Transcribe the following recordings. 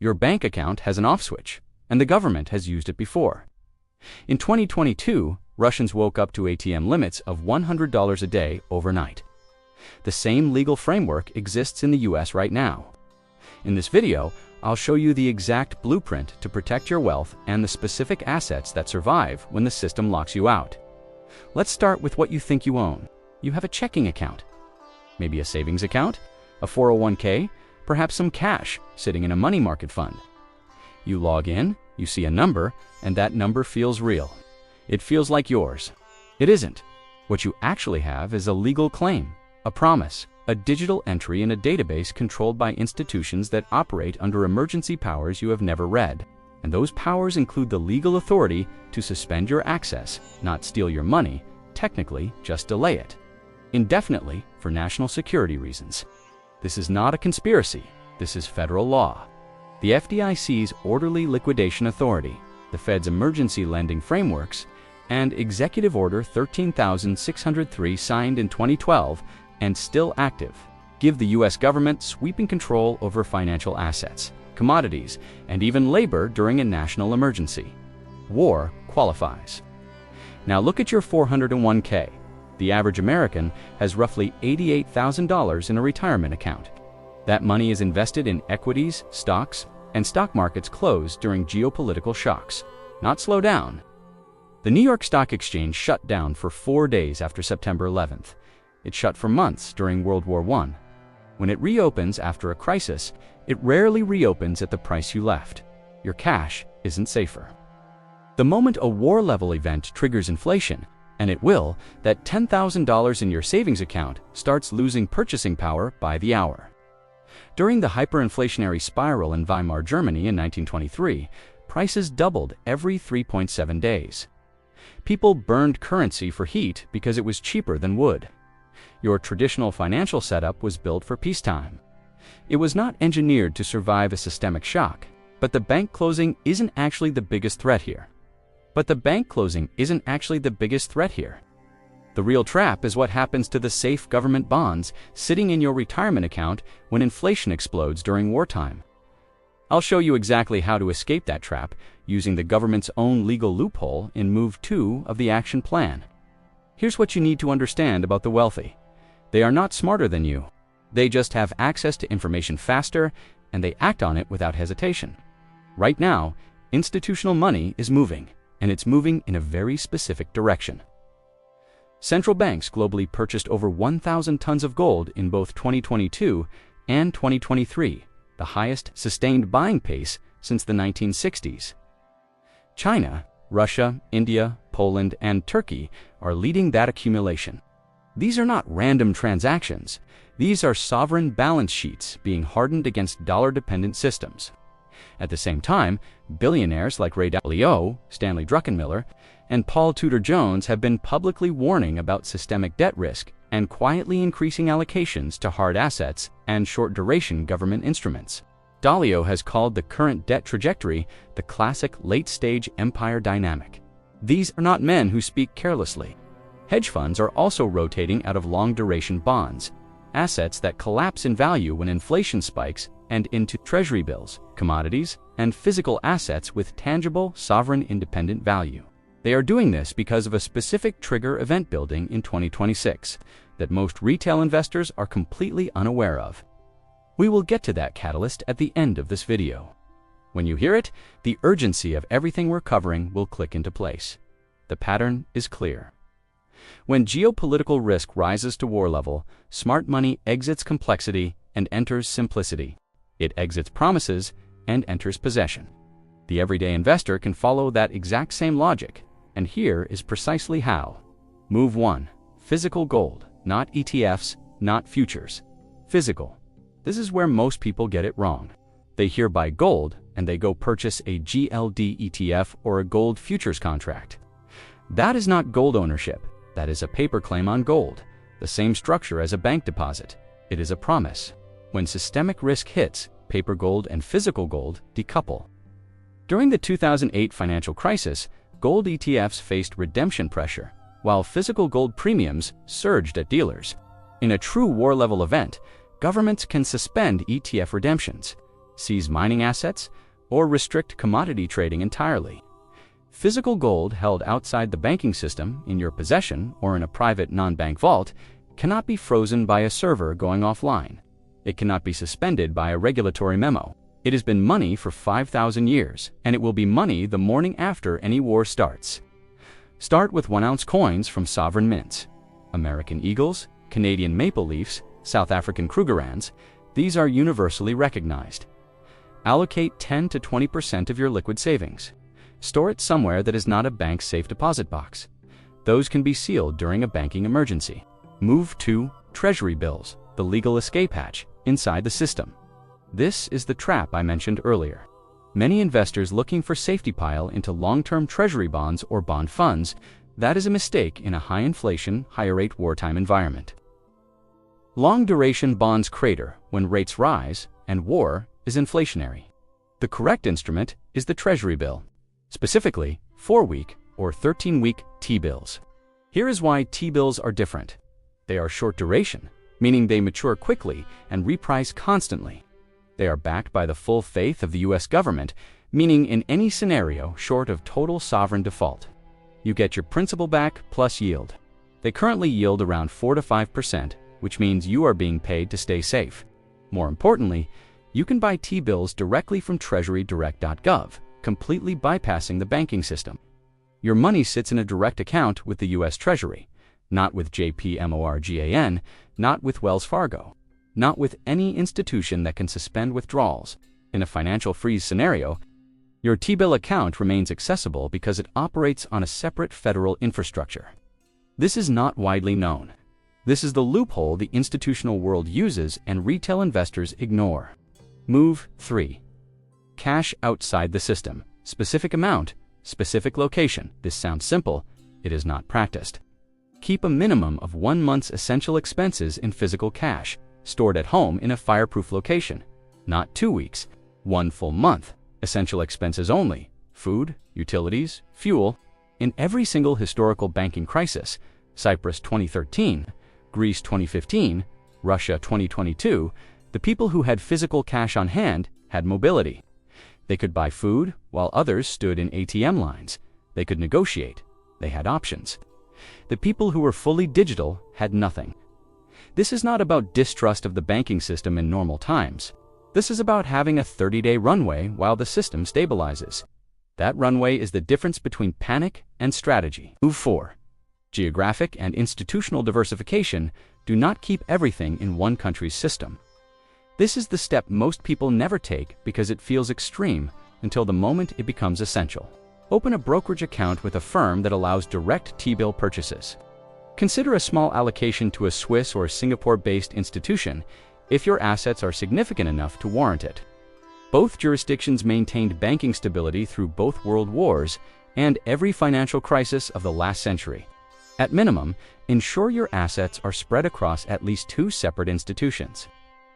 Your bank account has an off switch, and the government has used it before. In 2022, Russians woke up to ATM limits of $100 a day overnight. The same legal framework exists in the US right now. In this video, I'll show you the exact blueprint to protect your wealth and the specific assets that survive when the system locks you out. Let's start with what you think you own. You have a checking account, maybe a savings account, a 401k, perhaps some cash sitting in a money market fund. You log in, you see a number, and that number feels real. It feels like yours. It isn't. What you actually have is a legal claim, a promise, a digital entry in a database controlled by institutions that operate under emergency powers you have never read. And those powers include the legal authority to suspend your access, not steal your money, technically just delay it, indefinitely for national security reasons. This is not a conspiracy. This is federal law. The FDIC's Orderly Liquidation Authority, the Fed's Emergency Lending Frameworks, and Executive Order 13,603 signed in 2012 and still active, give the U.S. government sweeping control over financial assets, commodities, and even labor during a national emergency. War qualifies. Now look at your 401k. The average American has roughly $88,000 in a retirement account. That money is invested in equities, stocks, and stock markets close during geopolitical shocks, not slow down. The New York Stock Exchange shut down for 4 days after September 11th. It shut for months during World War I. When it reopens after a crisis, it rarely reopens at the price you left. Your cash isn't safer. The moment a war-level event triggers inflation, and it will, that $10,000 in your savings account starts losing purchasing power by the hour. During the hyperinflationary spiral in Weimar Germany in 1923, prices doubled every 3.7 days. People burned currency for heat because it was cheaper than wood. Your traditional financial setup was built for peacetime. It was not engineered to survive a systemic shock, but the bank closing isn't actually the biggest threat here. The real trap is what happens to the safe government bonds sitting in your retirement account when inflation explodes during wartime. I'll show you exactly how to escape that trap using the government's own legal loophole in Move 2 of the Action Plan. Here's what you need to understand about the wealthy. They are not smarter than you. They just have access to information faster, and they act on it without hesitation. Right now, institutional money is moving, and it's moving in a very specific direction. Central banks globally purchased over 1,000 tons of gold in both 2022 and 2023, the highest sustained buying pace since the 1960s. China, Russia, India, Poland, and Turkey are leading that accumulation. These are not random transactions. These are sovereign balance sheets being hardened against dollar-dependent systems. At the same time, billionaires like Ray Dalio, Stanley Druckenmiller, and Paul Tudor Jones have been publicly warning about systemic debt risk and quietly increasing allocations to hard assets and short-duration government instruments. Dalio has called the current debt trajectory the classic late-stage empire dynamic. These are not men who speak carelessly. Hedge funds are also rotating out of long-duration bonds, assets that collapse in value when inflation spikes, and into Treasury bills, commodities, and physical assets with tangible, sovereign independent value. They are doing this because of a specific trigger event building in 2026 that most retail investors are completely unaware of. We will get to that catalyst at the end of this video. When you hear it, the urgency of everything we're covering will click into place. The pattern is clear. When geopolitical risk rises to war level, smart money exits complexity and enters simplicity. It exits promises and enters possession. The everyday investor can follow that exact same logic, and here is precisely how. Move 1. Physical gold, not ETFs, not futures. Physical. This is where most people get it wrong. They hear buy gold and they go purchase a GLD ETF or a gold futures contract. That is not gold ownership. That is a paper claim on gold, the same structure as a bank deposit. It is a promise. When systemic risk hits, paper gold and physical gold decouple. During the 2008 financial crisis, gold ETFs faced redemption pressure, while physical gold premiums surged at dealers. In a true war-level event, governments can suspend ETF redemptions. seize mining assets, or restrict commodity trading entirely. Physical gold held outside the banking system, in your possession or in a private non-bank vault, cannot be frozen by a server going offline. It cannot be suspended by a regulatory memo. It has been money for 5,000 years, and it will be money the morning after any war starts. Start with 1-ounce coins from sovereign mints. American eagles, Canadian maple leafs, South African Krugerrands, these are universally recognized. Allocate 10 to 20% of your liquid savings. Store it somewhere that is not a bank's safe deposit box. Those can be sealed during a banking emergency. Move to Treasury Bills, the legal escape hatch, inside the system. This is the trap I mentioned earlier. Many investors looking for safety pile into long-term treasury bonds or bond funds, that is a mistake in a high-inflation, higher-rate wartime environment. Long-duration bonds crater when rates rise and war is inflationary. The correct instrument is the Treasury Bill, specifically 4-week or 13-week T-bills. Here is why T-bills are different. They are short duration, meaning they mature quickly and reprice constantly. They are backed by the full faith of the U.S. government, meaning in any scenario short of total sovereign default, you get your principal back plus yield. They currently yield around 4 to 5%, which means you are being paid to stay safe. More importantly, you can buy T-bills directly from treasurydirect.gov, completely bypassing the banking system. Your money sits in a direct account with the U.S. Treasury, not with JPMorgan, not with Wells Fargo, not with any institution that can suspend withdrawals. In a financial freeze scenario, your T-bill account remains accessible because it operates on a separate federal infrastructure. This is not widely known. This is the loophole the institutional world uses and retail investors ignore. Move 3. Cash outside the system. Specific amount, specific location. This sounds simple. It is not practiced. Keep a minimum of 1 month's essential expenses in physical cash, stored at home in a fireproof location. Not 2 weeks, 1 full month. Essential expenses only. Food, utilities, fuel. In every single historical banking crisis, Cyprus 2013, Greece 2015, Russia 2022, the people who had physical cash on hand had mobility. They could buy food while others stood in ATM lines. They could negotiate. They had options. The people who were fully digital had nothing. This is not about distrust of the banking system in normal times. This is about having a 30-day runway while the system stabilizes. That runway is the difference between panic and strategy. Move 4. Geographic and institutional diversification. Do not keep everything in one country's system. This is the step most people never take because it feels extreme until the moment it becomes essential. Open a brokerage account with a firm that allows direct T-bill purchases. Consider a small allocation to a Swiss or Singapore-based institution if your assets are significant enough to warrant it. Both jurisdictions maintained banking stability through both world wars and every financial crisis of the last century. At minimum, ensure your assets are spread across at least 2 separate institutions.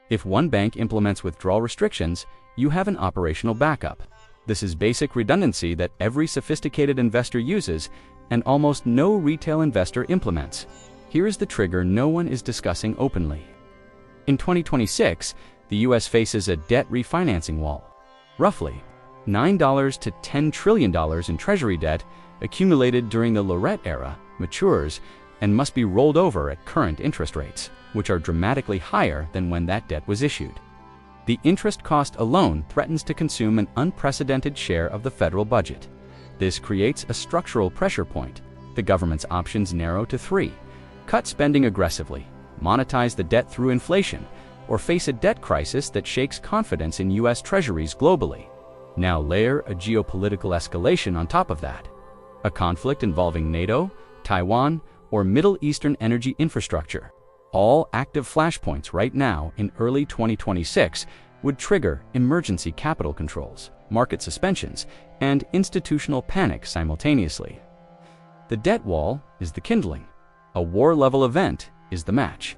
If one bank implements withdrawal restrictions, you have an operational backup. This is basic redundancy that every sophisticated investor uses and almost no retail investor implements. Here is the trigger no one is discussing openly. In 2026, the U.S. faces a debt refinancing wall. Roughly $9 to $10 trillion in Treasury debt accumulated during the Lorette era matures and must be rolled over at current interest rates, which are dramatically higher than when that debt was issued. The interest cost alone threatens to consume an unprecedented share of the federal budget. This creates a structural pressure point. The government's options narrow to 3. Cut spending aggressively, monetize the debt through inflation, or face a debt crisis that shakes confidence in U.S. treasuries globally. Now layer a geopolitical escalation on top of that. A conflict involving NATO, Taiwan, or Middle Eastern energy infrastructure. All active flashpoints right now in early 2026 would trigger emergency capital controls, market suspensions, and institutional panic simultaneously. The debt wall is the kindling. A war-level event is the match.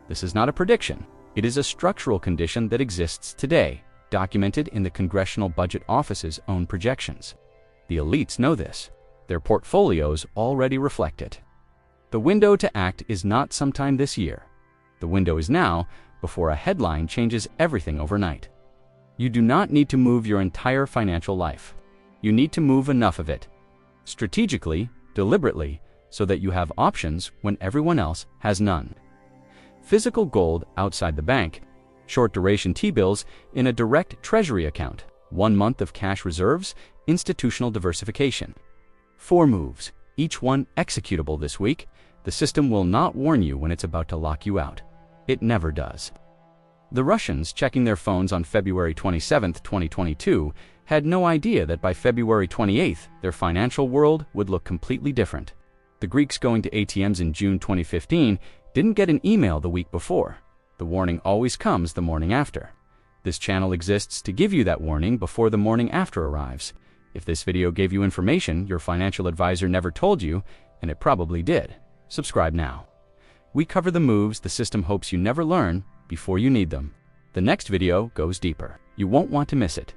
This is not a prediction. It is a structural condition that exists today, documented in the Congressional Budget Office's own projections. The elites know this. Their portfolios already reflect it. The window to act is not sometime this year. The window is now, before a headline changes everything overnight. You do not need to move your entire financial life. You need to move enough of it. Strategically, deliberately, so that you have options when everyone else has none. Physical gold outside the bank. Short duration T-bills in a direct Treasury account. 1 month of cash reserves. Institutional diversification. 4 moves, each one executable this week. The system will not warn you when it's about to lock you out. It never does. The Russians, checking their phones on February 27, 2022, had no idea that by February 28th, their financial world would look completely different. The Greeks going to ATMs in June 2015 didn't get an email the week before. The warning always comes the morning after. This channel exists to give you that warning before the morning after arrives. If this video gave you information your financial advisor never told you, and it probably did, subscribe now. We cover the moves the system hopes you never learn before you need them. The next video goes deeper. You won't want to miss it.